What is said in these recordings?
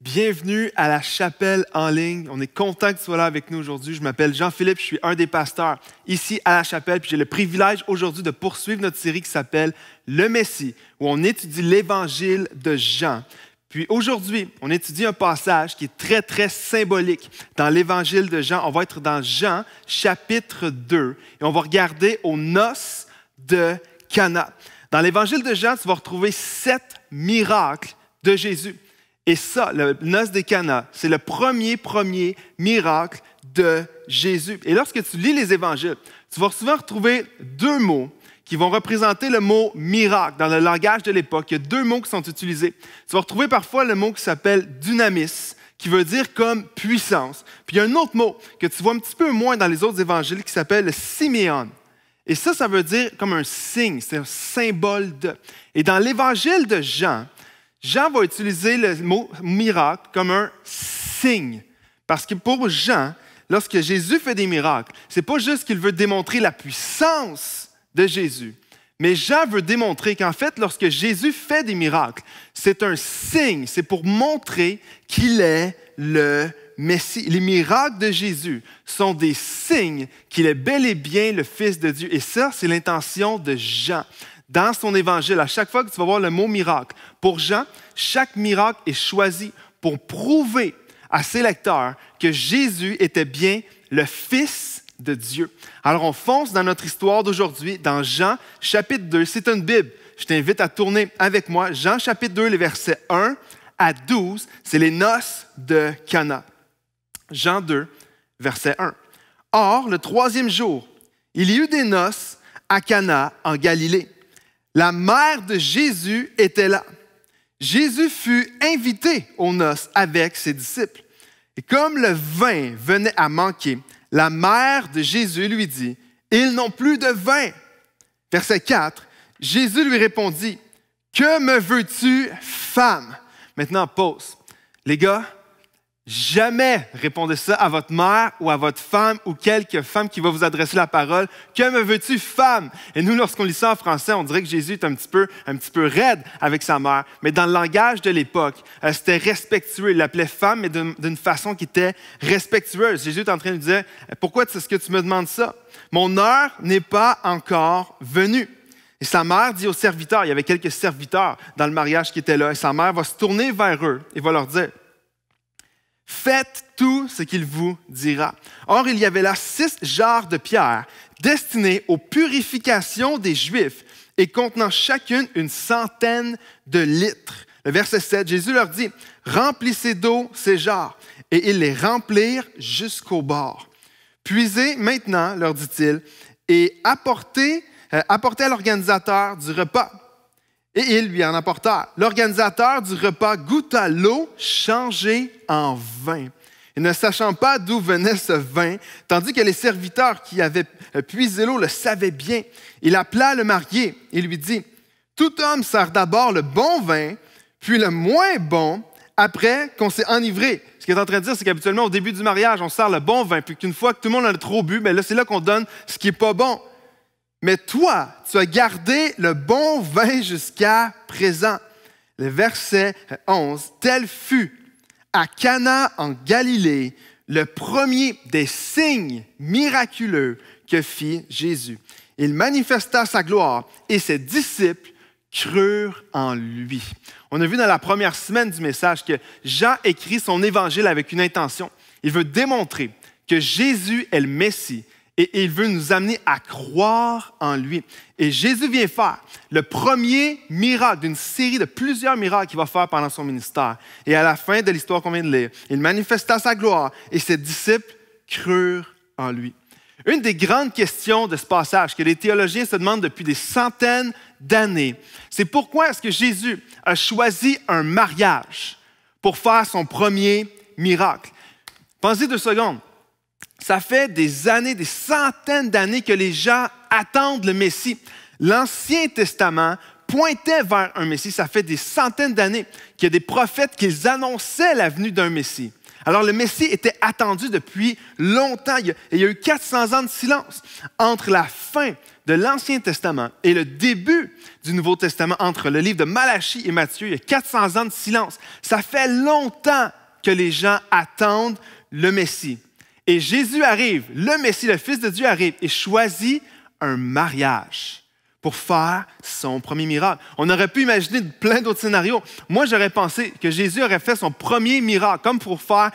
Bienvenue à la chapelle en ligne. On est content que tu sois là avec nous aujourd'hui. Je m'appelle Jean-Philippe, je suis un des pasteurs ici à la chapelle. Puis j'ai le privilège aujourd'hui de poursuivre notre série qui s'appelle Le Messie, où on étudie l'évangile de Jean. Puis aujourd'hui, on étudie un passage qui est très, très symbolique dans l'évangile de Jean. On va être dans Jean, chapitre 2, et on va regarder aux noces de Cana. Dans l'évangile de Jean, tu vas retrouver 7 miracles de Jésus. Et ça, le noces de Cana, c'est le premier miracle de Jésus. Et lorsque tu lis les évangiles, tu vas souvent retrouver 2 mots qui vont représenter le mot miracle. Dans le langage de l'époque, il y a 2 mots qui sont utilisés. Tu vas retrouver parfois le mot qui s'appelle dynamis, qui veut dire comme puissance. Puis il y a un autre mot que tu vois un petit peu moins dans les autres évangiles qui s'appelle le siméon. Et ça veut dire comme un signe, c'est un symbole de. Et dans l'évangile de Jean, Jean va utiliser le mot miracle comme un signe. Parce que pour Jean, lorsque Jésus fait des miracles, ce n'est pas juste qu'il veut démontrer la puissance de Jésus, mais Jean veut démontrer qu'en fait, lorsque Jésus fait des miracles, c'est un signe, c'est pour montrer qu'il est le Messie. Les miracles de Jésus sont des signes qu'il est bel et bien le Fils de Dieu. Et ça, c'est l'intention de Jean. Dans son évangile, à chaque fois que tu vas voir le mot miracle, pour Jean, chaque miracle est choisi pour prouver à ses lecteurs que Jésus était bien le Fils de Dieu. Alors, on fonce dans notre histoire d'aujourd'hui, dans Jean, chapitre 2. C'est une Bible. Je t'invite à tourner avec moi. Jean, chapitre 2, les versets 1 à 12, c'est les noces de Cana. Jean 2, verset 1. Or, le 3e jour, il y eut des noces à Cana, en Galilée. La mère de Jésus était là. Jésus fut invité aux noces avec ses disciples. Et comme le vin venait à manquer, la mère de Jésus lui dit, « Ils n'ont plus de vin. » Verset 4, Jésus lui répondit, « Que me veux-tu, femme? » Maintenant, pause. Les gars, jamais répondez ça à votre mère ou à votre femme ou quelque femme qui va vous adresser la parole. « Que me veux-tu, femme? » Et nous, lorsqu'on lit ça en français, on dirait que Jésus est un petit peu raide avec sa mère. Mais dans le langage de l'époque, c'était respectueux. Il l'appelait femme, mais d'une façon qui était respectueuse. Jésus est en train de lui dire, « Pourquoi est-ce que tu me demandes ça? Mon heure n'est pas encore venue. » Et sa mère dit aux serviteurs, il y avait quelques serviteurs dans le mariage qui étaient là, et sa mère va se tourner vers eux et va leur dire, « Faites tout ce qu'il vous dira. » Or, il y avait là 6 jarres de pierre destinées aux purifications des Juifs et contenant chacune une 100 de litres. Le verset 7, Jésus leur dit, « Remplissez d'eau ces jarres. » Et ils les remplirent jusqu'au bord. « Puisez maintenant, leur dit-il, et apportez à l'organisateur du repas. » Et ils lui en apportèrent. L'organisateur du repas goûta l'eau changée en vin. Et ne sachant pas d'où venait ce vin, tandis que les serviteurs qui avaient puisé l'eau le savaient bien, il appela le marié et lui dit, « Tout homme sert d'abord le bon vin, puis le moins bon, après qu'on s'est enivré. » Ce qu'il est en train de dire, c'est qu'habituellement, au début du mariage, on sert le bon vin, puis qu'une fois que tout le monde en a trop bu, bien là, c'est là qu'on donne ce qui n'est pas bon. Mais toi, tu as gardé le bon vin jusqu'à présent. Le verset 11, tel fut à Cana en Galilée le premier des signes miraculeux que fit Jésus. Il manifesta sa gloire et ses disciples crurent en lui. On a vu dans la première semaine du message que Jean écrit son évangile avec une intention. Il veut démontrer que Jésus est le Messie. Et il veut nous amener à croire en lui. Et Jésus vient faire le premier miracle d'une série de plusieurs miracles qu'il va faire pendant son ministère. Et à la fin de l'histoire qu'on vient de lire, il manifesta sa gloire et ses disciples crurent en lui. Une des grandes questions de ce passage que les théologiens se demandent depuis des centaines d'années, c'est pourquoi est-ce que Jésus a choisi un mariage pour faire son premier miracle? Pensez 2 secondes. Ça fait des années, des centaines d'années que les gens attendent le Messie. L'Ancien Testament pointait vers un Messie. Ça fait des centaines d'années qu'il y a des prophètes qui annonçaient la venue d'un Messie. Alors le Messie était attendu depuis longtemps. Il y a eu 400 ans de silence entre la fin de l'Ancien Testament et le début du Nouveau Testament, entre le livre de Malachie et Matthieu. Il y a 400 ans de silence. Ça fait longtemps que les gens attendent le Messie. Et Jésus arrive, le Messie, le Fils de Dieu arrive et choisit un mariage pour faire son premier miracle. On aurait pu imaginer plein d'autres scénarios. Moi, j'aurais pensé que Jésus aurait fait son premier miracle, comme pour faire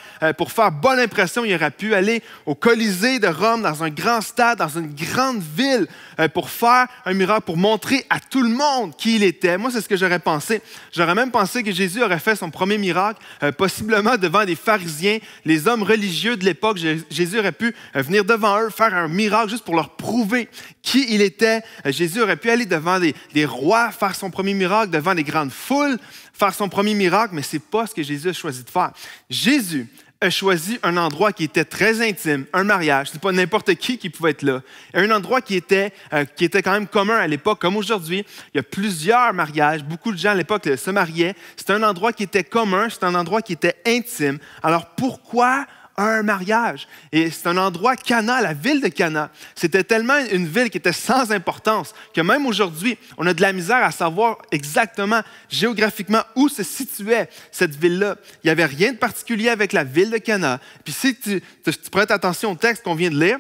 bonne impression. Il aurait pu aller au Colisée de Rome, dans un grand stade, dans une grande ville, pour faire un miracle, pour montrer à tout le monde qui il était. Moi, c'est ce que j'aurais pensé. J'aurais même pensé que Jésus aurait fait son premier miracle, possiblement devant des pharisiens, les hommes religieux de l'époque. Jésus aurait pu venir devant eux, faire un miracle juste pour leur prouver qui il était. Jésus aurait pu aller devant des rois, faire son premier miracle, devant des grandes foules, faire son premier miracle, mais ce n'est pas ce que Jésus a choisi de faire. Jésus a choisi un endroit qui était très intime, un mariage. Ce n'est pas n'importe qui pouvait être là. Un endroit qui était quand même commun à l'époque, comme aujourd'hui. Il y a plusieurs mariages. Beaucoup de gens à l'époque se mariaient. C'était un endroit qui était commun, c'était un endroit qui était intime. Alors pourquoi un mariage? Et c'est un endroit, Cana, la ville de Cana. C'était tellement une ville qui était sans importance que même aujourd'hui, on a de la misère à savoir exactement, géographiquement, où se situait cette ville-là. Il n'y avait rien de particulier avec la ville de Cana. Puis si tu prêtes attention au texte qu'on vient de lire,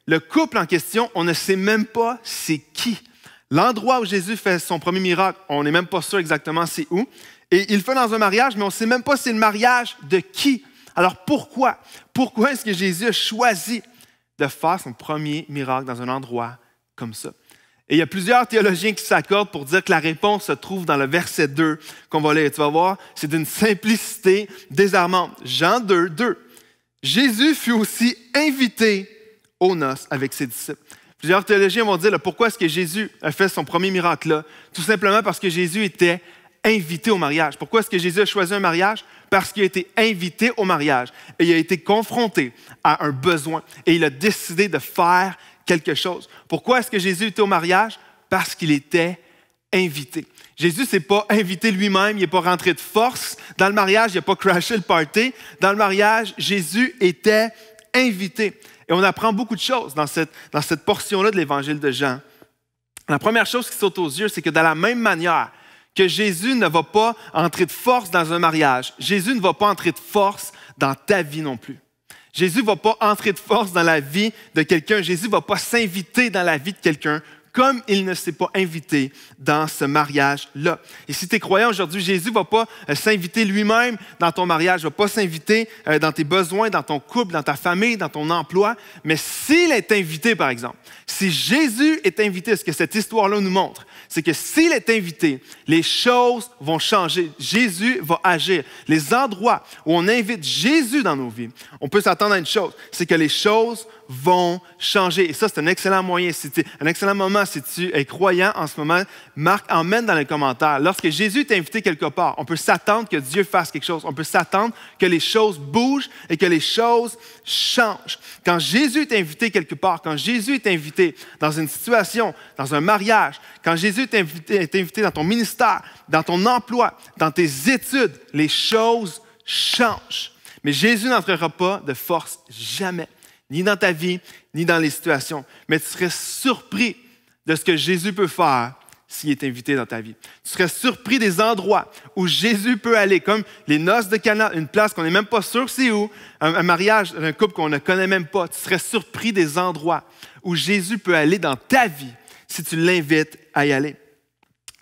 le couple en question, on ne sait même pas c'est qui. L'endroit où Jésus fait son premier miracle, on n'est même pas sûr exactement c'est où. Et il le fait dans un mariage, mais on ne sait même pas c'est le mariage de qui. Alors pourquoi? Pourquoi est-ce que Jésus a choisi de faire son premier miracle dans un endroit comme ça? Et il y a plusieurs théologiens qui s'accordent pour dire que la réponse se trouve dans le verset 2 qu'on va lire. Tu vas voir, c'est d'une simplicité désarmante. Jean 2, 2. Jésus fut aussi invité aux noces avec ses disciples. Plusieurs théologiens vont dire là, pourquoi est-ce que Jésus a fait son premier miracle là? Tout simplement parce que Jésus était invité au mariage. Pourquoi est-ce que Jésus a choisi un mariage? Parce qu'il a été invité au mariage et il a été confronté à un besoin et il a décidé de faire quelque chose. Pourquoi est-ce que Jésus était au mariage? Parce qu'il était invité. Jésus ne s'est pas invité lui-même, il n'est pas rentré de force dans le mariage, il n'a pas crashé le party. Dans le mariage, Jésus était invité. Et on apprend beaucoup de choses dans cette portion-là de l'Évangile de Jean. La première chose qui saute aux yeux, c'est que de la même manière que Jésus ne va pas entrer de force dans un mariage, Jésus ne va pas entrer de force dans ta vie non plus. Jésus ne va pas entrer de force dans la vie de quelqu'un. Jésus ne va pas s'inviter dans la vie de quelqu'un comme il ne s'est pas invité dans ce mariage-là. Et si tu es croyant aujourd'hui, Jésus ne va pas s'inviter lui-même dans ton mariage, ne va pas s'inviter dans tes besoins, dans ton couple, dans ta famille, dans ton emploi. Mais s'il est invité, par exemple, si Jésus est invité, ce que cette histoire-là nous montre, c'est que s'il est invité, les choses vont changer. Jésus va agir. Les endroits où on invite Jésus dans nos vies, on peut s'attendre à une chose, c'est que les choses vont changer. Et ça, c'est un excellent moyen, un excellent moment si tu es croyant en ce moment. Marc, emmène dans les commentaires. Lorsque Jésus est invité quelque part, on peut s'attendre que Dieu fasse quelque chose. On peut s'attendre que les choses bougent et que les choses changent. Quand Jésus est invité quelque part, quand Jésus est invité dans une situation, dans un mariage, quand Jésus est invité dans ton ministère, dans ton emploi, dans tes études, les choses changent. Mais Jésus n'entrera pas de force jamais. Ni dans ta vie, ni dans les situations. Mais tu serais surpris de ce que Jésus peut faire s'il est invité dans ta vie. Tu serais surpris des endroits où Jésus peut aller, comme les noces de Cana, une place qu'on n'est même pas sûr c'est où, un mariage d'un couple qu'on ne connaît même pas. Tu serais surpris des endroits où Jésus peut aller dans ta vie si tu l'invites à y aller.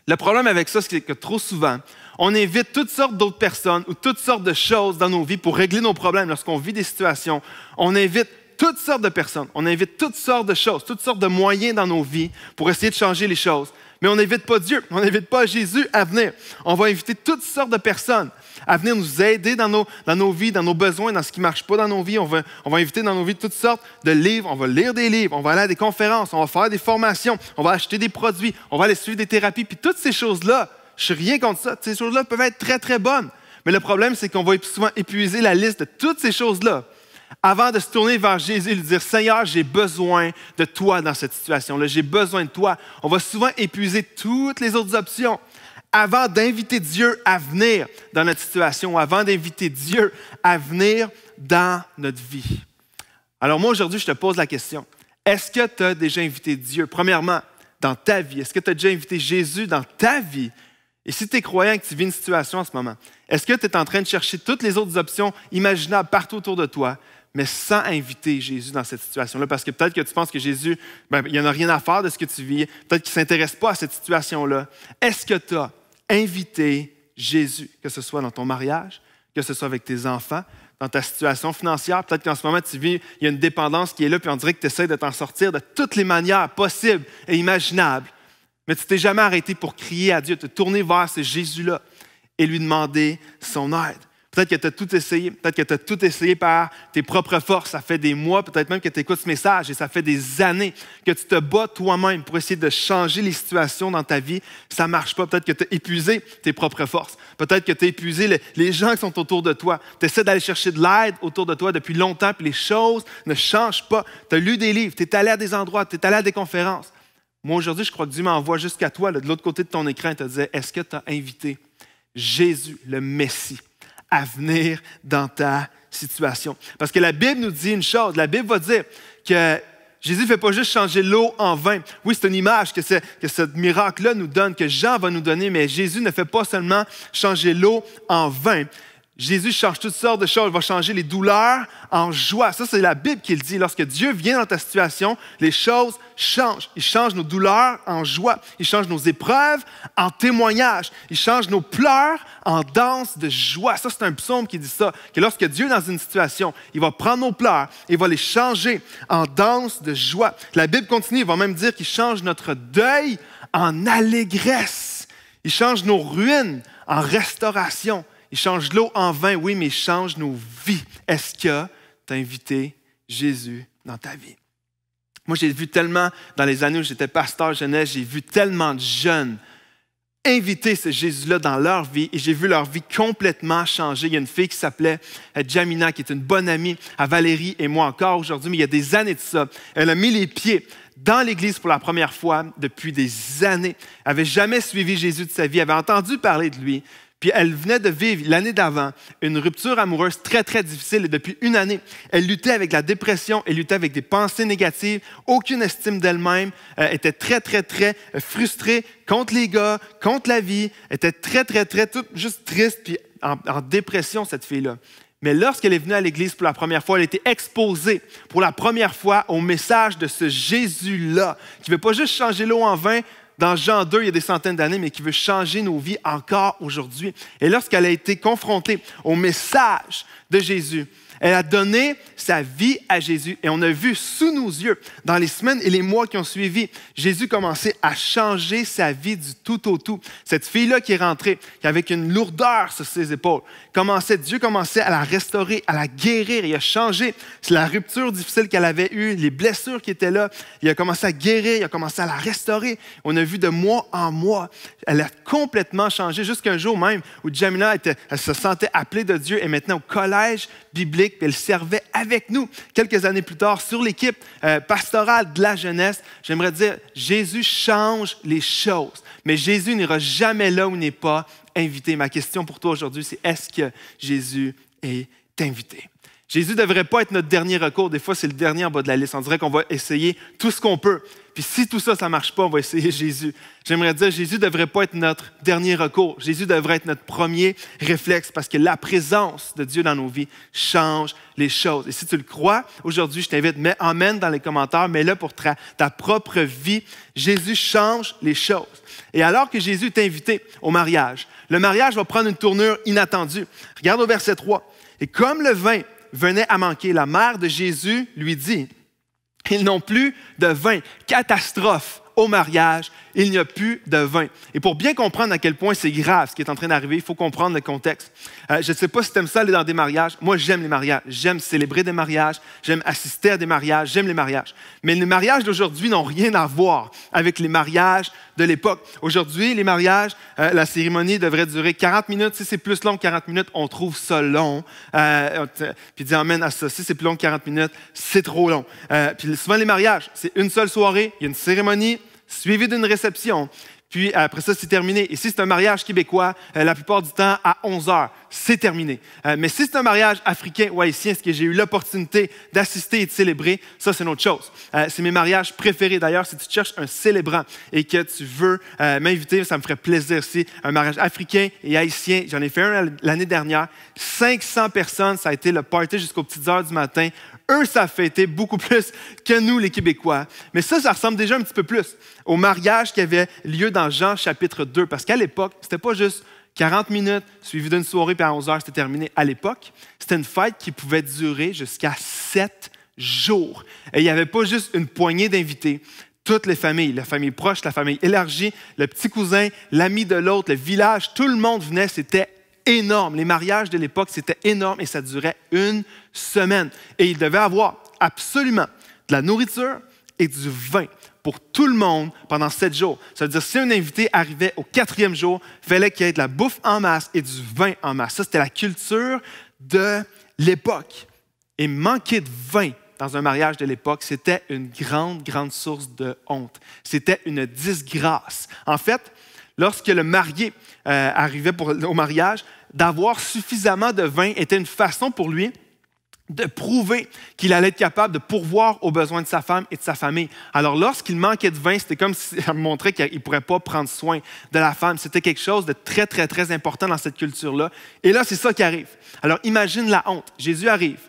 Le problème avec ça, c'est que trop souvent, on invite toutes sortes d'autres personnes ou toutes sortes de choses dans nos vies pour régler nos problèmes. Lorsqu'on vit des situations, on invite toutes sortes de personnes, on invite toutes sortes de choses, toutes sortes de moyens dans nos vies pour essayer de changer les choses. Mais on n'invite pas Dieu, on n'invite pas Jésus à venir. On va inviter toutes sortes de personnes à venir nous aider dans nos vies, dans nos besoins, dans ce qui ne marche pas dans nos vies. On va inviter dans nos vies toutes sortes de livres. On va lire des livres, on va aller à des conférences, on va faire des formations, on va acheter des produits, on va aller suivre des thérapies. Puis toutes ces choses-là, je ne suis rien contre ça. Ces choses-là peuvent être très, très bonnes. Mais le problème, c'est qu'on va souvent épuiser la liste de toutes ces choses-là avant de se tourner vers Jésus et lui dire « Seigneur, j'ai besoin de toi dans cette situation-là. J'ai besoin de toi. » On va souvent épuiser toutes les autres options avant d'inviter Dieu à venir dans notre situation, avant d'inviter Dieu à venir dans notre vie. Alors moi, aujourd'hui, je te pose la question. Est-ce que tu as déjà invité Dieu, premièrement, dans ta vie? Est-ce que tu as déjà invité Jésus dans ta vie? Et si tu es croyant et que tu vis une situation en ce moment, est-ce que tu es en train de chercher toutes les autres options imaginables partout autour de toi, mais sans inviter Jésus dans cette situation-là? Parce que peut-être que tu penses que Jésus, il n'y en a rien à faire de ce que tu vis. Peut-être qu'il ne s'intéresse pas à cette situation-là. Est-ce que tu as invité Jésus, que ce soit dans ton mariage, que ce soit avec tes enfants, dans ta situation financière? Peut-être qu'en ce moment, tu vis, il y a une dépendance qui est là, puis on dirait que tu essaies de t'en sortir de toutes les manières possibles et imaginables. Mais tu ne t'es jamais arrêté pour crier à Dieu, te tourner vers ce Jésus-là et lui demander son aide. Peut-être que tu as tout essayé. Peut-être que tu as tout essayé par tes propres forces. Ça fait des mois, peut-être même que tu écoutes ce message et ça fait des années que tu te bats toi-même pour essayer de changer les situations dans ta vie. Ça ne marche pas. Peut-être que tu as épuisé tes propres forces. Peut-être que tu as épuisé les gens qui sont autour de toi. Tu essaies d'aller chercher de l'aide autour de toi depuis longtemps, puis les choses ne changent pas. Tu as lu des livres, tu es allé à des endroits, tu es allé à des conférences. Moi, aujourd'hui, je crois que Dieu m'envoie jusqu'à toi, là, de l'autre côté de ton écran, et te disait, est-ce que tu as invité Jésus, le Messie, à venir dans ta situation? Parce que la Bible nous dit une chose. La Bible va dire que Jésus ne fait pas juste changer l'eau en vin. Oui, c'est une image que ce miracle-là nous donne, que Jean va nous donner, mais Jésus ne fait pas seulement changer l'eau en vin. Jésus change toutes sortes de choses. Il va changer les douleurs en joie. Ça, c'est la Bible qui le dit. Lorsque Dieu vient dans ta situation, les choses changent. Il change nos douleurs en joie. Il change nos épreuves en témoignage. Il change nos pleurs en danse de joie. Ça, c'est un psaume qui dit ça, que lorsque Dieu est dans une situation, il va prendre nos pleurs et il va les changer en danse de joie. La Bible continue, il va même dire qu'il change notre deuil en allégresse. Il change nos ruines en restauration. Il change l'eau en vin, oui, mais il change nos vies. Est-ce que tu as invité Jésus dans ta vie? Moi, j'ai vu tellement, dans les années où j'étais pasteur jeunesse, j'ai vu tellement de jeunes inviter ce Jésus-là dans leur vie et j'ai vu leur vie complètement changer. Il y a une fille qui s'appelait Jamina, qui est une bonne amie à Valérie et moi encore aujourd'hui, mais il y a des années de ça. Elle a mis les pieds dans l'Église pour la première fois depuis des années. Elle n'avait jamais suivi Jésus de sa vie, elle avait entendu parler de lui. Puis elle venait de vivre l'année d'avant une rupture amoureuse très, très difficile. Et depuis une année, elle luttait avec la dépression, elle luttait avec des pensées négatives, aucune estime d'elle-même, était très, très, très frustrée contre les gars, contre la vie, était très, très, très, juste triste, puis en dépression, cette fille-là. Mais lorsqu'elle est venue à l'Église pour la première fois, elle a été exposée pour la première fois au message de ce Jésus-là, qui ne veut pas juste changer l'eau en vin, dans Jean 2, il y a des centaines d'années, mais qui veut changer nos vies encore aujourd'hui. Et lorsqu'elle a été confrontée au message de Jésus, elle a donné sa vie à Jésus. Et on a vu sous nos yeux, dans les semaines et les mois qui ont suivi, Jésus commençait à changer sa vie du tout au tout. Cette fille-là qui est rentrée, avec une lourdeur sur ses épaules, Dieu commençait à la restaurer, à la guérir. Il a changé. C'est la rupture difficile qu'elle avait eue, les blessures qui étaient là. Il a commencé à guérir, il a commencé à la restaurer. On a vu de mois en mois. Elle a complètement changé, jusqu'à un jour même où Jamila elle se sentait appelée de Dieu et maintenant au collège biblique, puis elle servait avec nous. Quelques années plus tard, sur l'équipe pastorale de la jeunesse, j'aimerais dire, Jésus change les choses. Mais Jésus n'ira jamais là où il n'est pas invité. Ma question pour toi aujourd'hui, c'est est-ce que Jésus est invité? Jésus ne devrait pas être notre dernier recours. Des fois, c'est le dernier en bas de la liste. On dirait qu'on va essayer tout ce qu'on peut. Puis si tout ça, ça ne marche pas, on va essayer Jésus. J'aimerais dire, Jésus ne devrait pas être notre dernier recours. Jésus devrait être notre premier réflexe parce que la présence de Dieu dans nos vies change les choses. Et si tu le crois, aujourd'hui, je t'invite, mets amen dans les commentaires, mets-le pour ta propre vie. Jésus change les choses. Et alors que Jésus est invité au mariage, le mariage va prendre une tournure inattendue. Regarde au verset 3. Et comme le vin venait à manquer, la mère de Jésus lui dit, ils n'ont plus de vin. Catastrophe au mariage, il n'y a plus de vin. Et pour bien comprendre à quel point c'est grave ce qui est en train d'arriver, il faut comprendre le contexte. Je ne sais pas si tu aimes ça aller dans des mariages. Moi, j'aime les mariages. J'aime célébrer des mariages. J'aime assister à des mariages. J'aime les mariages. Mais les mariages d'aujourd'hui n'ont rien à voir avec les mariages de l'époque. Aujourd'hui, les mariages, la cérémonie devrait durer 40 minutes. Si c'est plus long que 40 minutes, on trouve ça long. Puis dis amen à ça. Si c'est plus long que 40 minutes, c'est trop long. Puis souvent, les mariages, c'est une seule soirée, il y a une cérémonie, suivi d'une réception. Puis après ça, c'est terminé. Et si c'est un mariage québécois, la plupart du temps, à 11 heures, c'est terminé. Mais si c'est un mariage africain ou haïtien, ce que j'ai eu l'opportunité d'assister et de célébrer, ça, c'est une autre chose. C'est mes mariages préférés. D'ailleurs, si tu cherches un célébrant et que tu veux m'inviter, ça me ferait plaisir. C'est un mariage africain et haïtien. J'en ai fait un l'année dernière. 500 personnes, ça a été le party jusqu'aux petites heures du matin. Eux, ça a fêté beaucoup plus que nous, les Québécois. Mais ça ressemble déjà un petit peu plus au mariage qui avait lieu dans Jean chapitre 2. Parce qu'à l'époque, c'était pas juste 40 minutes suivi d'une soirée, puis à 11 heures, c'était terminé. À l'époque, c'était une fête qui pouvait durer jusqu'à 7 jours. Et il n'y avait pas juste une poignée d'invités. Toutes les familles, la famille proche, la famille élargie, le petit cousin, l'ami de l'autre, le village, tout le monde venait, c'était énorme. Les mariages de l'époque, c'était énorme et ça durait une semaine. Et il devait avoir absolument de la nourriture et du vin pour tout le monde pendant 7 jours. Ça veut dire si un invité arrivait au 4e jour, il fallait qu'il y ait de la bouffe en masse et du vin en masse. Ça, c'était la culture de l'époque. Et manquer de vin dans un mariage de l'époque, c'était une grande, grande source de honte. C'était une disgrâce. En fait, lorsque le marié arrivait au mariage, d'avoir suffisamment de vin était une façon pour lui de prouver qu'il allait être capable de pourvoir aux besoins de sa femme et de sa famille. Alors, lorsqu'il manquait de vin, c'était comme si ça montrait qu'il ne pourrait pas prendre soin de la femme. C'était quelque chose de très, très, très important dans cette culture-là. Et là, c'est ça qui arrive. Alors, imagine la honte. Jésus arrive,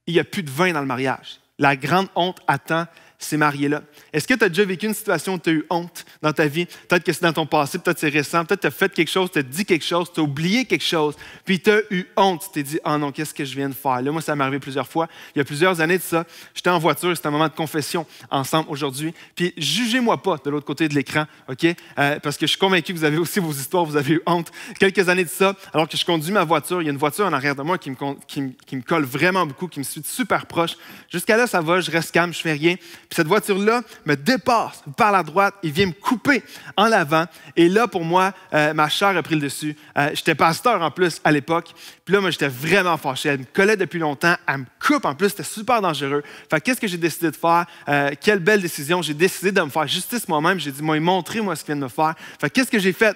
il n'y a plus de vin dans le mariage. La grande honte attend ces mariés-là. Est-ce que tu as déjà vécu une situation où tu as eu honte dans ta vie? Peut-être que c'est dans ton passé, peut-être que c'est récent, peut-être que tu as fait quelque chose, tu as dit quelque chose, tu as oublié quelque chose, puis tu as eu honte. Tu t'es dit, « Oh non, qu'est-ce que je viens de faire? » Là, moi, ça m'est arrivé plusieurs fois. Il y a plusieurs années de ça, j'étais en voiture, c'était un moment de confession ensemble aujourd'hui. Puis jugez-moi pas de l'autre côté de l'écran, OK? Parce que je suis convaincu que vous avez aussi vos histoires, vous avez eu honte. Quelques années de ça, alors que je conduis ma voiture, il y a une voiture en arrière de moi qui me colle vraiment beaucoup, qui me suit super proche. Jusqu'à là, ça va, je reste calme, je fais rien. Puis cette voiture-là me dépasse par la droite, il vient me couper en avant. Et là, pour moi, ma chair a pris le dessus. J'étais pasteur en plus à l'époque. Puis là, moi, j'étais vraiment fâché. Elle me collait depuis longtemps. Elle me coupe en plus. C'était super dangereux. Fait qu'est-ce que j'ai décidé de faire? Quelle belle décision. J'ai décidé de me faire justice moi-même. J'ai dit, moi, montrez-moi ce qu'il vient de me faire. Fait qu'est-ce que j'ai fait?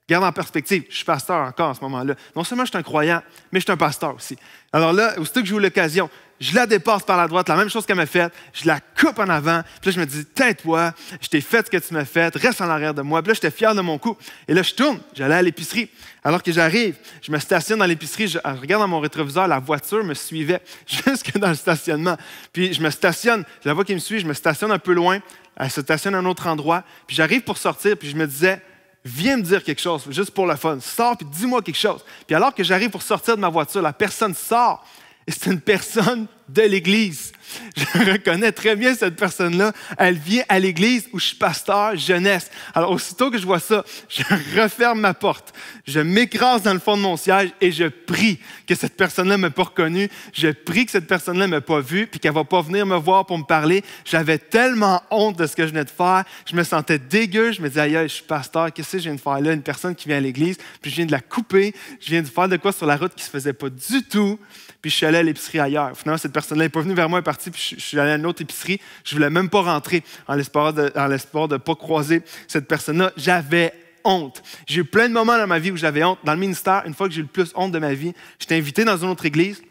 Garde en perspective, je suis pasteur encore en ce moment-là. Non seulement je suis un croyant, mais je suis un pasteur aussi. Alors là, aussitôt que j'ai eu l'occasion, je la dépasse par la droite, la même chose qu'elle m'a faite, je la coupe en avant, puis là, je me dis, tais-toi, je t'ai fait ce que tu m'as fait, reste en arrière de moi. Puis là, j'étais fier de mon coup. Et là, je tourne, j'allais à l'épicerie. Alors que j'arrive, je me stationne dans l'épicerie, je regarde dans mon rétroviseur, la voiture me suivait jusque dans le stationnement. Puis je me stationne, je la vois qui me suit, je me stationne un peu loin, elle se stationne à un autre endroit, puis j'arrive pour sortir, puis je me disais, viens me dire quelque chose, juste pour le fun. Sors puis dis-moi quelque chose. Puis alors que j'arrive pour sortir de ma voiture, la personne sort et c'est une personne de l'Église. Je reconnais très bien cette personne-là. Elle vient à l'Église où je suis pasteur jeunesse. Alors, aussitôt que je vois ça, je referme ma porte. Je m'écrase dans le fond de mon siège et je prie que cette personne-là ne m'ait pas reconnu. Je prie que cette personne-là ne m'ait pas vu puis qu'elle ne va pas venir me voir pour me parler. J'avais tellement honte de ce que je venais de faire. Je me sentais dégueu. Je me disais, aïe, je suis pasteur. Qu'est-ce que je viens de faire là? Une personne qui vient à l'Église. Puis je viens de la couper. Je viens de faire de quoi sur la route qui ne se faisait pas du tout. Puis je suis allé à l'épicerie ailleurs. Finalement, cette personne-là n'est pas venue vers moi, elle est partie, puis je suis allé à une autre épicerie. Je ne voulais même pas rentrer en l'espoir de ne pas croiser cette personne-là. J'avais honte. J'ai eu plein de moments dans ma vie où j'avais honte. Dans le ministère, une fois que j'ai eu le plus honte de ma vie, j'étais invité dans une autre église.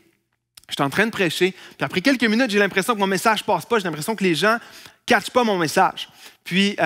J'étais en train de prêcher. Puis après quelques minutes, j'ai l'impression que mon message ne passe pas. J'ai l'impression que les gens ne catchent pas mon message. Puis,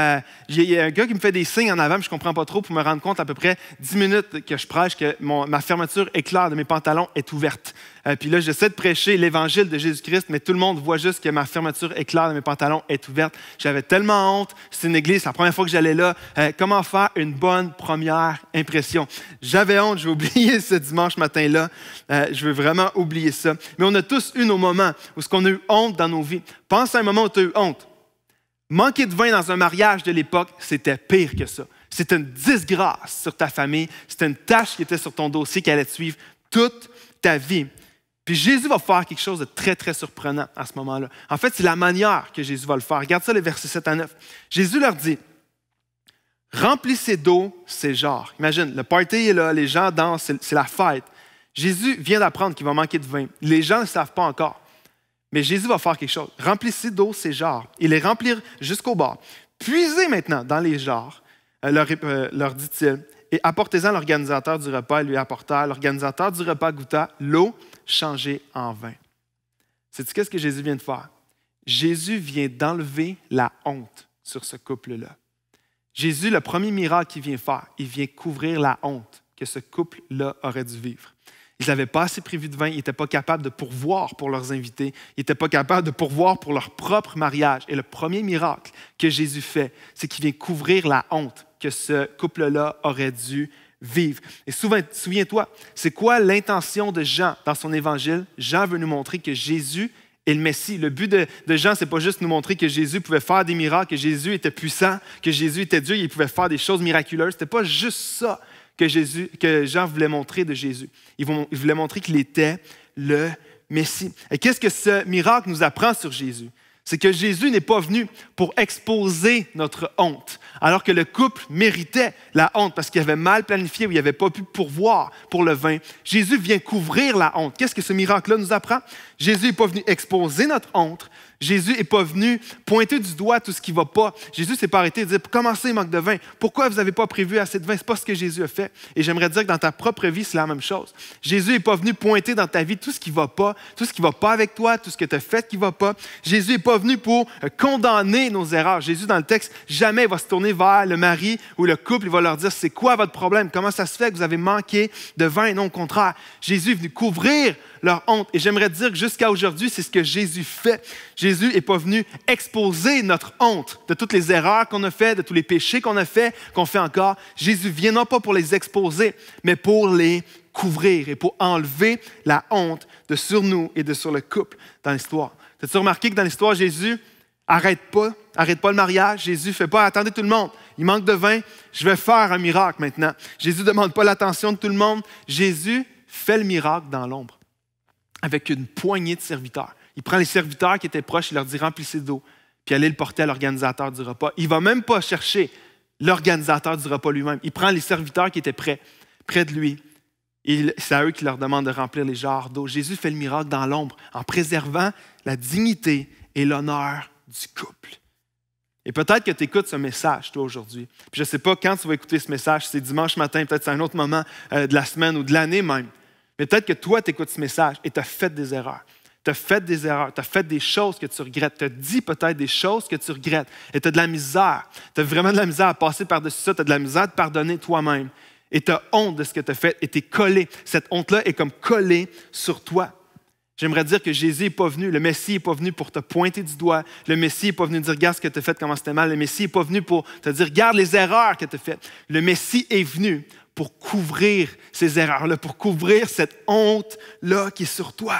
il y a un gars qui me fait des signes en avant, mais je ne comprends pas trop pour me rendre compte à peu près 10 minutes que je prêche que ma fermeture éclair de mes pantalons est ouverte. Puis là, j'essaie de prêcher l'évangile de Jésus-Christ, mais tout le monde voit juste que ma fermeture éclair de mes pantalons est ouverte. J'avais tellement honte. C'est une église, c'est la première fois que j'allais là. Comment faire une bonne première impression? J'avais honte, je vais oublier ce dimanche matin-là. Je veux vraiment oublier ça. Mais on a tous eu nos moments où on a eu honte dans nos vies. Pense à un moment où tu as eu honte. Manquer de vin dans un mariage de l'époque, c'était pire que ça. C'était une disgrâce sur ta famille. C'était une tâche qui était sur ton dossier qui allait te suivre toute ta vie. Puis Jésus va faire quelque chose de très, très surprenant à ce moment-là. En fait, c'est la manière que Jésus va le faire. Regarde ça, les versets 7 à 9. Jésus leur dit, « Remplissez d'eau ces jarres. » Imagine, le party est là, les gens dansent, c'est la fête. Jésus vient d'apprendre qu'il va manquer de vin. Les gens ne le savent pas encore. Mais Jésus va faire quelque chose. Remplissez d'eau ces jarres et les remplir jusqu'au bord. Puisez maintenant dans les jarres leur dit-il. Et apportez-en l'organisateur du repas. Ils lui apportèrent. L'organisateur du repas goûta l'eau changée en vin. Sais-tu qu'est-ce que Jésus vient de faire? Jésus vient d'enlever la honte sur ce couple-là. Jésus, le premier miracle qu'il vient faire, il vient couvrir la honte que ce couple-là aurait dû vivre. Ils n'avaient pas assez prévu de vin, ils n'étaient pas capables de pourvoir pour leurs invités, ils n'étaient pas capables de pourvoir pour leur propre mariage. Et le premier miracle que Jésus fait, c'est qu'il vient couvrir la honte que ce couple-là aurait dû vivre. Et souviens-toi, c'est quoi l'intention de Jean dans son évangile? Jean veut nous montrer que Jésus est le Messie. Le but de Jean, ce n'est pas juste nous montrer que Jésus pouvait faire des miracles, que Jésus était puissant, que Jésus était Dieu, il pouvait faire des choses miraculeuses. Ce n'était pas juste ça que Jean voulait montrer de Jésus. Il voulait montrer qu'il était le Messie. Et qu'est-ce que ce miracle nous apprend sur Jésus? C'est que Jésus n'est pas venu pour exposer notre honte, alors que le couple méritait la honte parce qu'il avait mal planifié ou il n'avait pas pu pourvoir pour le vin. Jésus vient couvrir la honte. Qu'est-ce que ce miracle-là nous apprend? Jésus n'est pas venu exposer notre honte. Jésus n'est pas venu pointer du doigt tout ce qui ne va pas. Jésus ne s'est pas arrêté de dire « Comment ça, il manque de vin? Pourquoi vous n'avez pas prévu assez de vin? » Ce n'est pas ce que Jésus a fait. Et j'aimerais dire que dans ta propre vie, c'est la même chose. Jésus n'est pas venu pointer dans ta vie tout ce qui ne va pas, tout ce qui ne va pas avec toi, tout ce que tu as fait qui ne va pas. Jésus n'est pas venu pour condamner nos erreurs. Jésus, dans le texte, jamais il va se tourner vers le mari ou le couple. Il va leur dire « C'est quoi votre problème? Comment ça se fait que vous avez manqué de vin? » Et non, au contraire, Jésus est venu couvrir leur honte. Et j'aimerais dire que jusqu'à aujourd'hui, c'est ce que Jésus fait. Jésus n'est pas venu exposer notre honte de toutes les erreurs qu'on a faites, de tous les péchés qu'on a faits, qu'on fait encore. Jésus vient non pas pour les exposer, mais pour les couvrir et pour enlever la honte de sur nous et de sur le couple dans l'histoire. As-tu remarqué que dans l'histoire, Jésus arrête pas le mariage. Jésus ne fait pas « Attendez tout le monde, il manque de vin, je vais faire un miracle maintenant. » Jésus ne demande pas l'attention de tout le monde. Jésus fait le miracle dans l'ombre, avec une poignée de serviteurs. Il prend les serviteurs qui étaient proches, il leur dit « Remplissez d'eau », puis allez le porter à l'organisateur du repas. Il ne va même pas chercher l'organisateur du repas lui-même. Il prend les serviteurs qui étaient près de lui. Et c'est à eux qu'il leur demande de remplir les jarres d'eau. Jésus fait le miracle dans l'ombre, en préservant la dignité et l'honneur du couple. Et peut-être que tu écoutes ce message, toi, aujourd'hui. Puis je ne sais pas quand tu vas écouter ce message, si c'est dimanche matin, peut-être c'est un autre moment de la semaine ou de l'année même. Mais peut-être que toi, tu écoutes ce message et tu as fait des erreurs. Tu as fait des erreurs, tu as fait des choses que tu regrettes, tu as dit peut-être des choses que tu regrettes et tu as de la misère. Tu as vraiment de la misère à passer par-dessus ça, tu as de la misère à te pardonner toi-même et tu as honte de ce que tu as fait et tu es collé. Cette honte-là est comme collée sur toi. J'aimerais dire que Jésus n'est pas venu, le Messie n'est pas venu pour te pointer du doigt. Le Messie n'est pas venu dire « Regarde ce que tu as fait, comment c'était mal. » Le Messie n'est pas venu pour te dire « Regarde les erreurs que tu as faites. » Le Messie est venu pour couvrir ces erreurs-là, pour couvrir cette honte-là qui est sur toi.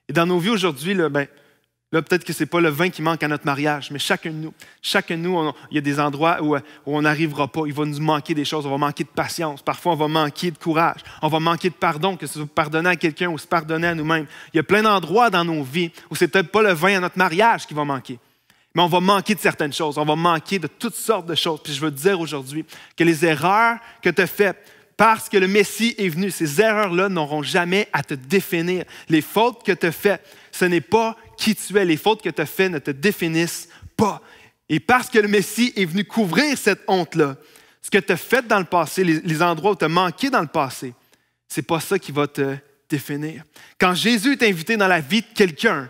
Et dans nos vies aujourd'hui, là, peut-être que ce n'est pas le vin qui manque à notre mariage, mais chacun de nous, il y a des endroits où on n'arrivera pas. Il va nous manquer des choses, on va manquer de patience. Parfois, on va manquer de courage. On va manquer de pardon, que ce soit pardonner à quelqu'un ou se pardonner à nous-mêmes. Il y a plein d'endroits dans nos vies où ce n'est peut-être pas le vin à notre mariage qui va manquer. Mais on va manquer de certaines choses. On va manquer de toutes sortes de choses. Puis je veux te dire aujourd'hui que les erreurs que tu as faites, parce que le Messie est venu, ces erreurs-là n'auront jamais à te définir. Les fautes que tu as faites, ce n'est pas qui tu es. Les fautes que tu as faites ne te définissent pas. Et parce que le Messie est venu couvrir cette honte-là, ce que tu as fait dans le passé, les endroits où tu as manqué dans le passé, ce n'est pas ça qui va te définir. Quand Jésus est invité dans la vie de quelqu'un,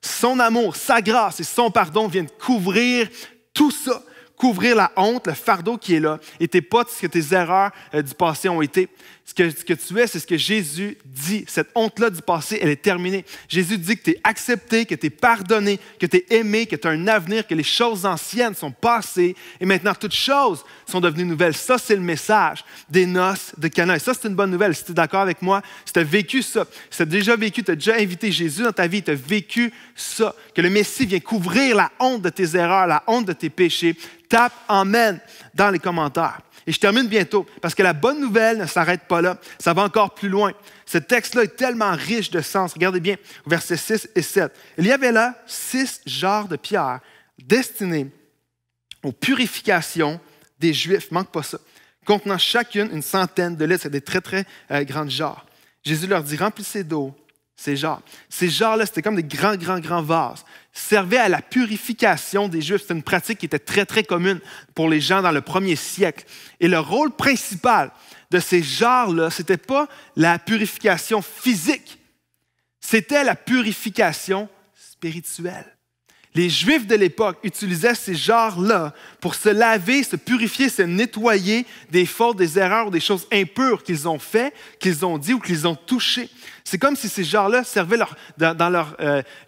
son amour, sa grâce et son pardon viennent couvrir tout ça. Couvrir la honte, le fardeau qui est là. Et tu n'es pas ce que tes erreurs du passé ont été. Ce que tu es, c'est ce que Jésus dit. Cette honte-là du passé, elle est terminée. Jésus dit que tu es accepté, que tu es pardonné, que tu es aimé, que tu as un avenir, que les choses anciennes sont passées et maintenant toutes choses sont devenues nouvelles. Ça, c'est le message des noces de Cana. Et ça, c'est une bonne nouvelle. Si tu es d'accord avec moi, si tu as vécu ça, si tu as déjà vécu, tu as déjà invité Jésus dans ta vie, tu as vécu ça, que le Messie vient couvrir la honte de tes erreurs, la honte de tes péchés, tape « Amen » dans les commentaires. Et je termine bientôt, parce que la bonne nouvelle ne s'arrête pas là. Ça va encore plus loin. Ce texte-là est tellement riche de sens. Regardez bien, versets 6 et 7. Il y avait là 6 jarres de pierre destinés aux purifications des Juifs. Manque pas ça. Contenant chacune une centaine de litres. C'est des très, très grandes jarres. Jésus leur dit, remplissez d'eau ces jarres. Ces jarres-là, c'était comme des grands vases. Servaient à la purification des Juifs. C'était une pratique qui était très, très commune pour les gens dans le 1er siècle. Et le rôle principal de ces jarres-là, ce n'était pas la purification physique, c'était la purification spirituelle. Les Juifs de l'époque utilisaient ces jarres-là pour se laver, se purifier, se nettoyer des fautes, des erreurs ou des choses impures qu'ils ont faites, qu'ils ont dit ou qu'ils ont touchées. C'est comme si ces jarres-là servaient dans leur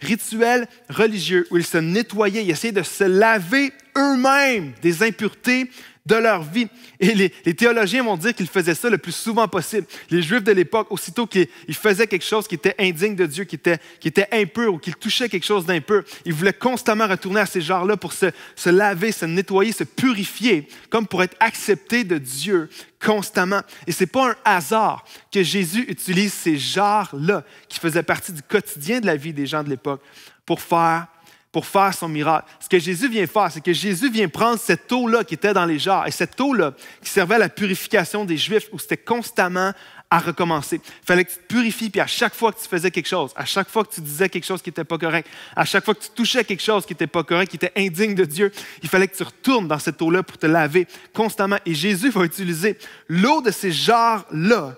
rituel religieux où ils se nettoyaient, ils essayaient de se laver eux-mêmes des impuretés de leur vie. Et les théologiens vont dire qu'ils faisaient ça le plus souvent possible. Les Juifs de l'époque, aussitôt qu'ils faisaient quelque chose qui était indigne de Dieu, qui était impur ou qu'ils touchaient quelque chose d'impur, ils voulaient constamment retourner à ces genres-là pour se laver, se nettoyer, se purifier, comme pour être acceptés de Dieu constamment. Et ce n'est pas un hasard que Jésus utilise ces genres-là qui faisaient partie du quotidien de la vie des gens de l'époque pour faire son miracle. Ce que Jésus vient faire, c'est que Jésus vient prendre cette eau-là qui était dans les jarres et cette eau-là qui servait à la purification des Juifs où c'était constamment à recommencer. Il fallait que tu te purifies, puis à chaque fois que tu faisais quelque chose, à chaque fois que tu disais quelque chose qui n'était pas correct, à chaque fois que tu touchais quelque chose qui n'était pas correct, qui était indigne de Dieu, il fallait que tu retournes dans cette eau-là pour te laver constamment. Et Jésus va utiliser l'eau de ces jarres-là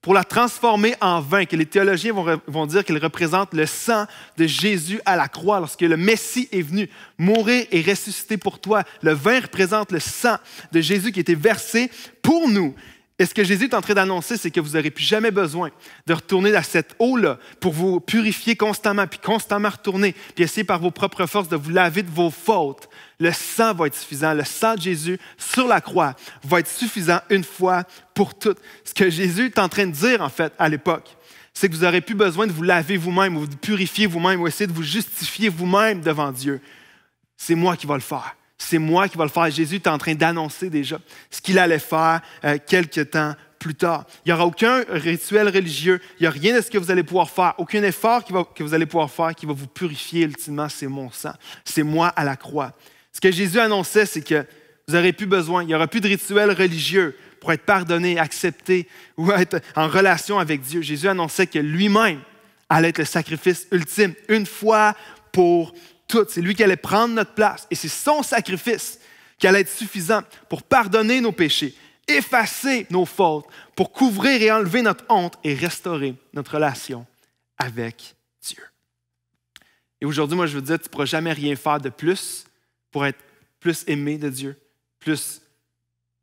pour la transformer en vin, que les théologiens vont dire qu'il représente le sang de Jésus à la croix, lorsque le Messie est venu mourir et ressusciter pour toi. Le vin représente le sang de Jésus qui a été versé pour nous. Et ce que Jésus est en train d'annoncer, c'est que vous n'aurez plus jamais besoin de retourner à cette eau-là pour vous purifier constamment, puis constamment retourner, puis essayer par vos propres forces de vous laver de vos fautes. Le sang va être suffisant. Le sang de Jésus sur la croix va être suffisant une fois pour toutes. Ce que Jésus est en train de dire, en fait, à l'époque, c'est que vous n'aurez plus besoin de vous laver vous-même ou de purifier vous-même ou essayer de vous justifier vous-même devant Dieu. C'est moi qui vais le faire. C'est moi qui vais le faire. Jésus est en train d'annoncer déjà ce qu'il allait faire quelques temps plus tard. Il n'y aura aucun rituel religieux. Il n'y a rien de ce que vous allez pouvoir faire. Aucun effort que vous allez pouvoir faire qui va vous purifier ultimement. C'est mon sang. C'est moi à la croix. Ce que Jésus annonçait, c'est que vous n'aurez plus besoin. Il n'y aura plus de rituel religieux pour être pardonné, accepté ou être en relation avec Dieu. Jésus annonçait que lui-même allait être le sacrifice ultime, une fois pour toutes. C'est lui qui allait prendre notre place. Et c'est son sacrifice qui allait être suffisant pour pardonner nos péchés, effacer nos fautes, pour couvrir et enlever notre honte et restaurer notre relation avec Dieu. Et aujourd'hui, moi, je veux dire, tu ne pourras jamais rien faire de plus pour être plus aimé de Dieu, plus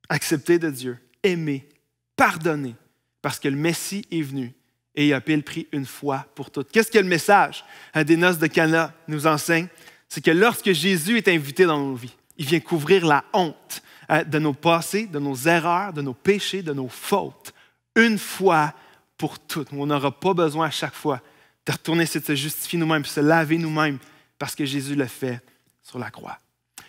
accepté de Dieu, aimé, pardonné, parce que le Messie est venu et il a payé le prix une fois pour toutes. Qu'est-ce que le message des noces de Cana nous enseigne? C'est que lorsque Jésus est invité dans nos vies, il vient couvrir la honte de nos passés, de nos erreurs, de nos péchés, de nos fautes, une fois pour toutes. On n'aura pas besoin à chaque fois de retourner essayer de se justifier nous-mêmes, de se laver nous-mêmes, parce que Jésus l'a fait sur la croix.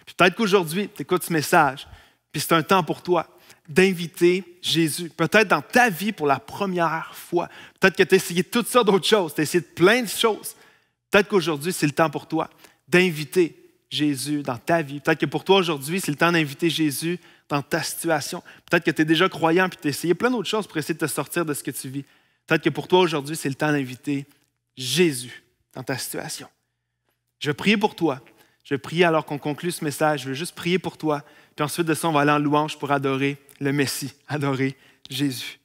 Puis peut-être qu'aujourd'hui, tu écoutes ce message, puis c'est un temps pour toi d'inviter Jésus. Peut-être dans ta vie pour la première fois. Peut-être que tu as essayé toutes sortes d'autres choses, tu as essayé plein de choses. Peut-être qu'aujourd'hui, c'est le temps pour toi d'inviter Jésus dans ta vie. Peut-être que pour toi, aujourd'hui, c'est le temps d'inviter Jésus dans ta situation. Peut-être que tu es déjà croyant puis tu as essayé plein d'autres choses pour essayer de te sortir de ce que tu vis. Peut-être que pour toi, aujourd'hui, c'est le temps d'inviter Jésus dans ta situation. Je vais prier pour toi. Je vais prier alors qu'on conclut ce message. Je veux juste prier pour toi. Puis ensuite de ça, on va aller en louange pour adorer le Messie, adorer Jésus.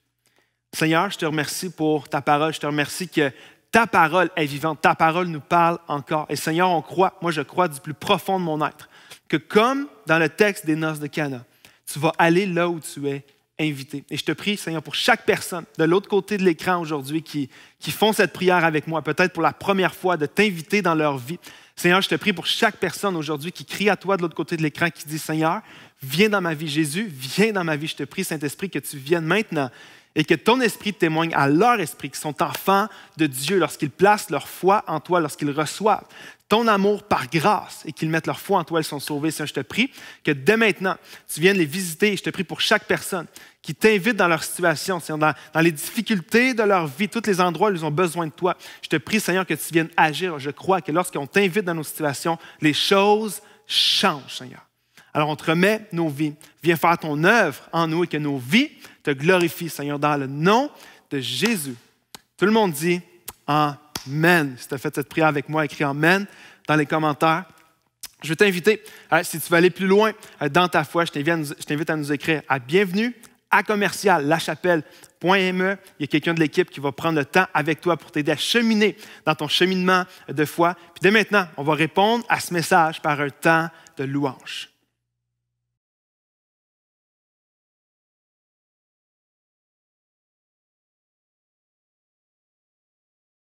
Seigneur, je te remercie pour ta parole. Je te remercie que ta parole est vivante. Ta parole nous parle encore. Et Seigneur, on croit, moi je crois du plus profond de mon être, que comme dans le texte des noces de Cana, tu vas aller là où tu es invité. Et je te prie, Seigneur, pour chaque personne de l'autre côté de l'écran aujourd'hui qui font cette prière avec moi, peut-être pour la première fois, de t'inviter dans leur vie. Seigneur, je te prie pour chaque personne aujourd'hui qui crie à toi de l'autre côté de l'écran, qui dit, Seigneur, viens dans ma vie. Jésus, viens dans ma vie. Je te prie, Saint-Esprit, que tu viennes maintenant et que ton esprit témoigne à leur esprit qu'ils sont enfants de Dieu lorsqu'ils placent leur foi en toi, lorsqu'ils reçoivent ton amour par grâce et qu'ils mettent leur foi en toi, ils sont sauvés. Seigneur, je te prie que dès maintenant, tu viennes les visiter et je te prie pour chaque personne qui t'invite dans leur situation, Seigneur, dans les difficultés de leur vie, tous les endroits où ils ont besoin de toi. Je te prie, Seigneur, que tu viennes agir. Je crois que lorsqu'on t'invite dans nos situations, les choses changent, Seigneur. Alors, on te remet nos vies. Viens faire ton œuvre en nous et que nos vies te glorifient, Seigneur, dans le nom de Jésus. Tout le monde dit Amen. Amen. Si tu as fait cette prière avec moi, écris Amen dans les commentaires. Je vais t'inviter, si tu veux aller plus loin dans ta foi, je t'invite à nous écrire à bienvenue@lachapelle.me. Il y a quelqu'un de l'équipe qui va prendre le temps avec toi pour t'aider à cheminer dans ton cheminement de foi. Puis dès maintenant, on va répondre à ce message par un temps de louange.